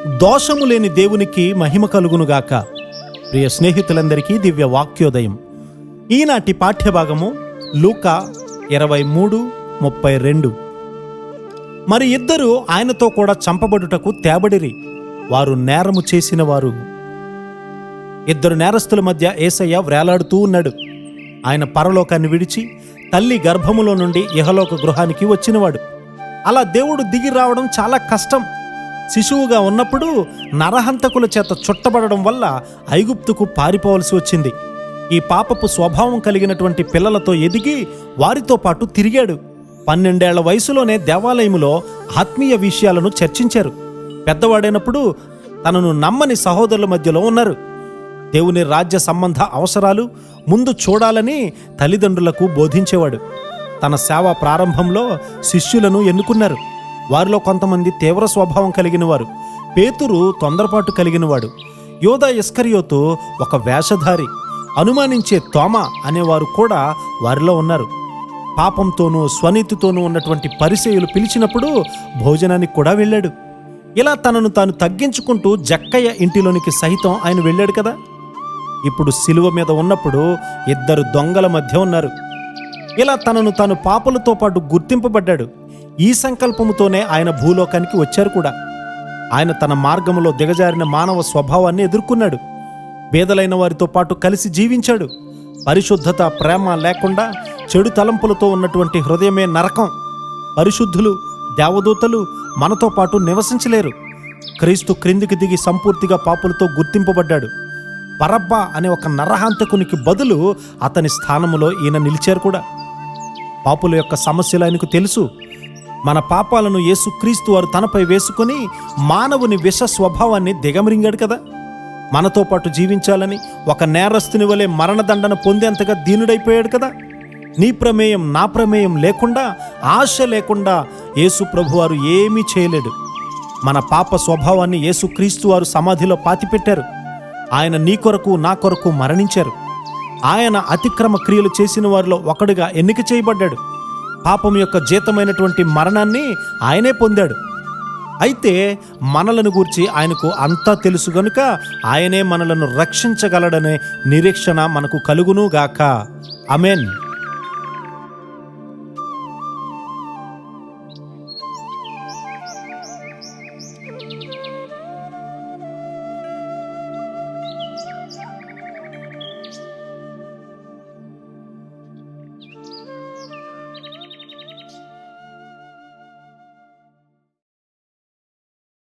దోషము లేని దేవునికి మహిమ కలుగునుగాక. ప్రియ స్నేహితులందరికీ దివ్య వాక్యోదయం. ఈనాటి పాఠ్యభాగము లూకా 23:32. మరి ఇద్దరు ఆయనతో కూడా చంపబడుటకు తేబడిరి. వారు నేరము చేసిన వారు. ఇద్దరు నేరస్తుల మధ్య యేసయ్య వ్రేలాడుతూ ఉన్నాడు. ఆయన పరలోకాన్ని విడిచి తల్లి గర్భములో నుండి ఇహలోక గృహానికి వచ్చినవాడు. అలా దేవుడు దిగి రావడం చాలా కష్టం. శిశువుగా ఉన్నప్పుడు నరహంతకుల చేత చుట్టబడడం వల్ల ఐగుప్తుకు పారిపోవలసి వచ్చింది. ఈ పాపపు స్వభావం కలిగినటువంటి పిల్లలతో ఎదిగి వారితో పాటు తిరిగాడు. 12 ఏళ్ల వయసులోనే దేవాలయములో ఆత్మీయ విషయాలను చర్చించారు. పెద్దవాడైనప్పుడు తనను నమ్మని సహోదరుల మధ్యలో ఉన్నారు. దేవుని రాజ్య సంబంధ అవసరాలు ముందు చూడాలని తల్లిదండ్రులకు బోధించేవాడు. తన సేవ ప్రారంభంలో శిష్యులను ఎన్నుకున్నారు. వారిలో కొంతమంది తీవ్ర స్వభావం కలిగిన వారు. పేతురు తొందరపాటు కలిగినవాడు. యోధా ఇస్కరియోతు ఒక వేషధారి. అనుమానించే తోమా అనేవారు కూడా వారిలో ఉన్నారు. పాపంతోనూ స్వనీతితోనూ ఉన్నటువంటి పరిసయ్యులు పిలిచినప్పుడు భోజనానికి కూడా వెళ్ళాడు. ఇలా తనను తాను తగ్గించుకుంటూ జక్కయ్య ఇంటిలోనికి సహితం ఆయన వెళ్ళాడు కదా. ఇప్పుడు శిలువ మీద ఉన్నప్పుడు ఇద్దరు దొంగల మధ్య ఉన్నారు. ఇలా తనను తాను పాపులతో పాటు గుర్తింపబడ్డాడు. ఈ సంకల్పముతోనే ఆయన భూలోకానికి వచ్చారు కూడా. ఆయన తన మార్గంలో దిగజారిన మానవ స్వభావాన్ని ఎదుర్కొన్నాడు. పేదలైన వారితో పాటు కలిసి జీవించాడు. పరిశుద్ధత, ప్రేమ లేకుండా చెడు తలంపులతో ఉన్నటువంటి హృదయమే నరకం. పరిశుద్ధులు, దేవదూతలు మనతో పాటు నివసించలేరు. క్రీస్తు క్రిందికి దిగి సంపూర్తిగా పాపులతో గుర్తింపబడ్డాడు. బరబ్బా అనే ఒక నరహంతకునికి బదులు అతని స్థానములో ఈయన నిలిచారు కూడా. పాపుల యొక్క సమస్యలు ఆయనకు తెలుసు. మన పాపాలను యేసుక్రీస్తు వారు తనపై వేసుకొని మానవుని విష స్వభావాన్ని దిగమరింగాడు కదా. మనతో పాటు జీవించాలని ఒక నేరస్తుని వలె మరణదండన పొందేంతగా దీనుడైపోయాడు కదా. నీ ప్రమేయం నా ప్రమేయం లేకుండా, ఆశ లేకుండా యేసు ప్రభువారు ఏమీ చేయలేడు. మన పాప స్వభావాన్ని యేసుక్రీస్తు వారు సమాధిలో పాతిపెట్టారు. ఆయన నీ కొరకు నా కొరకు మరణించారు. ఆయన అతిక్రమ క్రియలు చేసిన వారిలో ఒకడుగా ఎన్నిక చేయబడ్డాడు. పాపం యొక్క జీతమైనటువంటి మరణాన్ని ఆయనే పొందాడు. అయితే మనలను గూర్చి ఆయనకు అంతా తెలుసు గనుక ఆయనే మనలను రక్షించగలడనే నిరీక్షణ మనకు కలుగునుగాక. ఆమేన్.